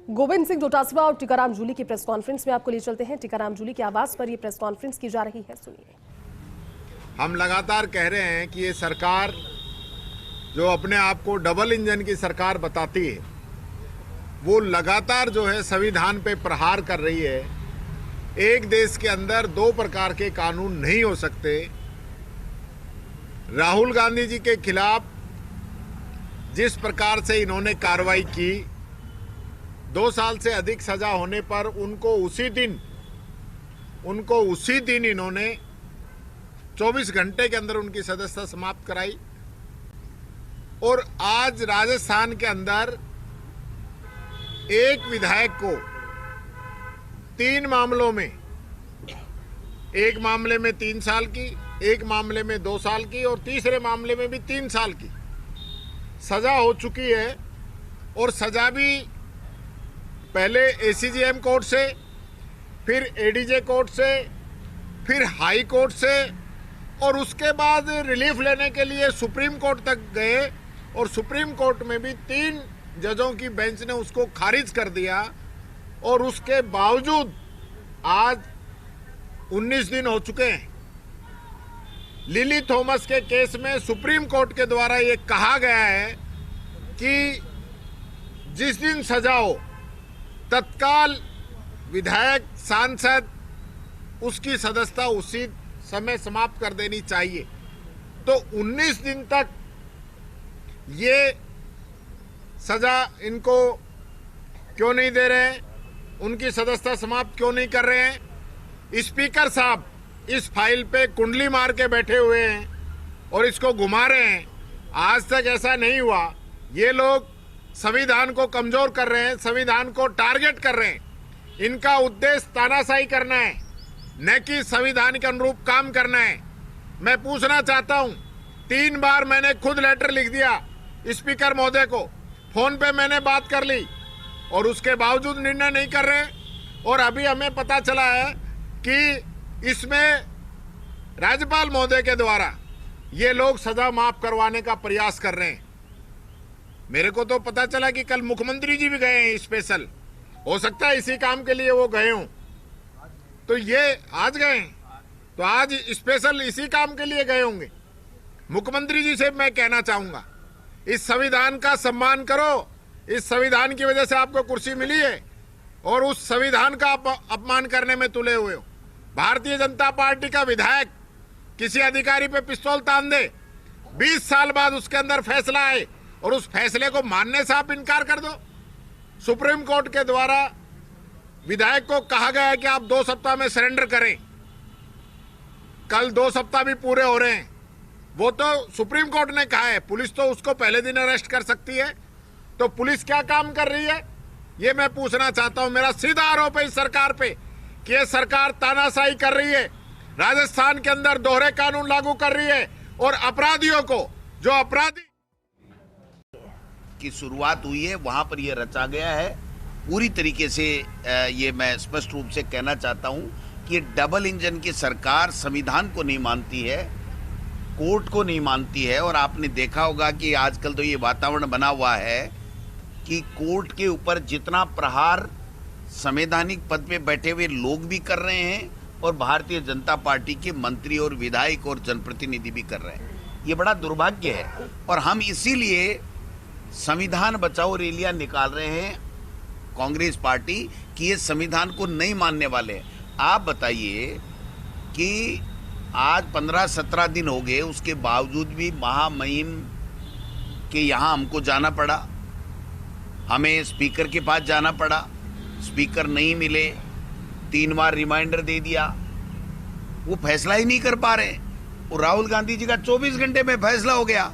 गोविंद सिंह डोटासरा और टीकाराम जूली की press conference में आपको ले चलते हैं। टीकाराम जूली की आवाज पर यह प्रेस कॉन्फ्रेंस की जा रही है, सुनिए। हम लगातार कह रहे हैं कि ये सरकार जो अपने आप को डबल इंजन की सरकार बताती है, वो लगातार जो है संविधान पे प्रहार कर रही है। एक देश के अंदर दो प्रकार के कानून नहीं हो सकते। राहुल गांधी जी के खिलाफ जिस प्रकार से इन्होंने कार्रवाई की, 2 साल से अधिक सजा होने पर उनको उसी दिन इन्होंने 24 घंटे के अंदर उनकी सदस्यता समाप्त कराई। और आज राजस्थान के अंदर एक विधायक को 3 मामलों में, एक मामले में 3 साल की, एक मामले में 2 साल की और तीसरे मामले में भी 3 साल की सजा हो चुकी है। और सजा भी पहले एसीजेएम कोर्ट से, फिर एडीजे कोर्ट से, फिर हाई कोर्ट से, और उसके बाद रिलीफ लेने के लिए सुप्रीम कोर्ट तक गए और सुप्रीम कोर्ट में भी 3 जजों की बेंच ने उसको खारिज कर दिया। और उसके बावजूद आज 19 दिन हो चुके हैं। लिली थॉमस के केस में सुप्रीम कोर्ट के द्वारा ये कहा गया है कि जिस दिन सजा हो तत्काल विधायक, सांसद उसकी सदस्यता उसी समय समाप्त कर देनी चाहिए। तो 19 दिन तक ये सजा इनको क्यों नहीं दे रहे हैं, उनकी सदस्यता समाप्त क्यों नहीं कर रहे हैं? स्पीकर साहब इस फाइल पे कुंडली मार के बैठे हुए हैं और इसको घुमा रहे हैं। आज तक ऐसा नहीं हुआ। ये लोग संविधान को कमजोर कर रहे हैं, संविधान को टारगेट कर रहे हैं। इनका उद्देश्य तानाशाही करना है, न कि संविधान के अनुरूप काम करना है। मैं पूछना चाहता हूं, 3 बार मैंने खुद लेटर लिख दिया स्पीकर महोदय को, फोन पे मैंने बात कर ली और उसके बावजूद निर्णय नहीं कर रहे। और अभी हमें पता चला है कि इसमें राज्यपाल महोदय के द्वारा ये लोग सजा माफ करवाने का प्रयास कर रहे हैं। मेरे को तो पता चला कि कल मुख्यमंत्री जी भी गए हैं स्पेशल, हो सकता है इसी काम के लिए वो गए हों। तो ये आज गए, तो आज स्पेशल इसी काम के लिए गए होंगे। मुख्यमंत्री जी से मैं कहना चाहूंगा, इस संविधान का सम्मान करो। इस संविधान की वजह से आपको कुर्सी मिली है और उस संविधान का अपमान करने में तुले हुए हो। भारतीय जनता पार्टी का विधायक किसी अधिकारी पे पिस्तौल तान दे, 20 साल बाद उसके अंदर फैसला आए और उस फैसले को मानने से आप इनकार कर दो। सुप्रीम कोर्ट के द्वारा विधायक को कहा गया है कि आप 2 सप्ताह में सरेंडर करें। कल 2 सप्ताह भी पूरे हो रहे हैं। वो तो सुप्रीम कोर्ट ने कहा है, पुलिस तो उसको पहले दिन अरेस्ट कर सकती है। तो पुलिस क्या काम कर रही है, ये मैं पूछना चाहता हूं। मेरा सीधा आरोप है इस सरकार पे कि ये सरकार तानाशाही कर रही है, राजस्थान के अंदर दोहरे कानून लागू कर रही है और अपराधियों को, जो अपराधी की शुरुआत हुई है वहां पर यह रचा गया है। पूरी तरीके से ये मैं स्पष्ट रूप से कहना चाहता हूं कि ये डबल इंजन की सरकार संविधान को नहीं मानती है, कोर्ट को नहीं मानती है। और आपने देखा होगा कि आजकल तो ये वातावरण बना हुआ है कि कोर्ट के ऊपर जितना प्रहार संवैधानिक पद पे बैठे हुए लोग भी कर रहे हैं और भारतीय जनता पार्टी के मंत्री और विधायक और जनप्रतिनिधि भी कर रहे हैं। ये बड़ा दुर्भाग्य है और हम इसीलिए संविधान बचाओ रैलियां निकाल रहे हैं कांग्रेस पार्टी कि ये संविधान को नहीं मानने वाले। आप बताइए कि आज 15-17 दिन हो गए, उसके बावजूद भी महामहिम के यहाँ हमको जाना पड़ा, हमें स्पीकर के पास जाना पड़ा, स्पीकर नहीं मिले, 3 बार रिमाइंडर दे दिया, वो फैसला ही नहीं कर पा रहे। और राहुल गांधी जी का 24 घंटे में फैसला हो गया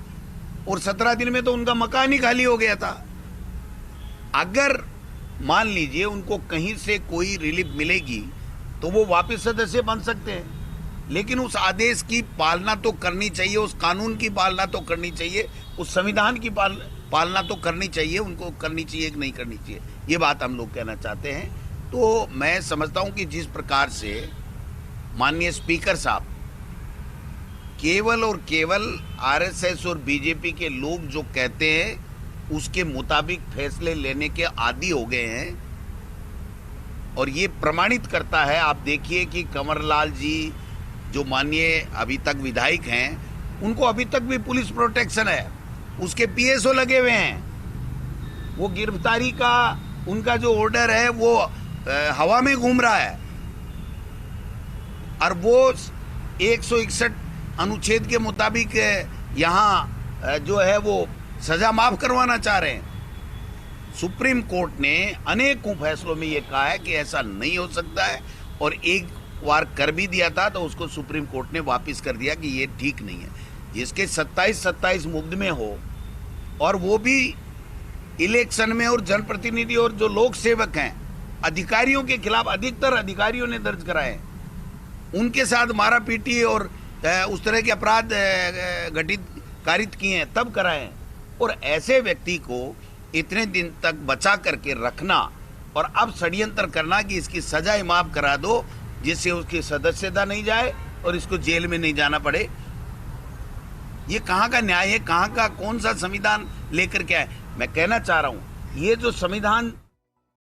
और 17 दिन में तो उनका मकान ही खाली हो गया था। अगर मान लीजिए उनको कहीं से कोई रिलीफ मिलेगी तो वो वापस सदस्य बन सकते हैं, लेकिन उस आदेश की पालना तो करनी चाहिए, उस कानून की पालना तो करनी चाहिए, उस संविधान की पालना तो करनी चाहिए। उनको करनी चाहिए कि नहीं करनी चाहिए, ये बात हम लोग कहना चाहते हैं। तो मैं समझता हूं कि जिस प्रकार से माननीय स्पीकर साहब केवल और केवल आरएसएस और बीजेपी के लोग जो कहते हैं उसके मुताबिक फैसले लेने के आदी हो गए हैं। और ये प्रमाणित करता है, आप देखिए कि कंवरलाल जी जो माननीय अभी तक विधायक हैं, उनको अभी तक भी पुलिस प्रोटेक्शन है, उसके पीएसओ लगे हुए हैं। वो गिरफ्तारी का उनका जो ऑर्डर है वो हवा में घूम रहा है, और वो 161 अनुच्छेद के मुताबिक यहाँ जो है वो सजा माफ करवाना चाह रहे हैं। सुप्रीम कोर्ट ने अनेकों फैसलों में ये कहा है कि ऐसा नहीं हो सकता है, और एक बार कर भी दिया था तो उसको सुप्रीम कोर्ट ने वापस कर दिया कि ये ठीक नहीं है। जिसके 27 मुकदमे हो, और वो भी इलेक्शन में, और जनप्रतिनिधि और जो लोक सेवक हैं, अधिकारियों के खिलाफ अधिकतर अधिकारियों ने दर्ज कराए, उनके साथ मारा पीटी और उस तरह के अपराध कारित किए हैं, तब कराए। और ऐसे व्यक्ति को इतने दिन तक बचा करके रखना और अब षड्यंत्र करना कि इसकी सजा ही माफ करा दो, जिससे उसकी सदस्यता नहीं जाए और इसको जेल में नहीं जाना पड़े, ये कहाँ का न्याय है? कहाँ का कौन सा संविधान लेकर के आए? मैं कहना चाह रहा हूँ, ये जो संविधान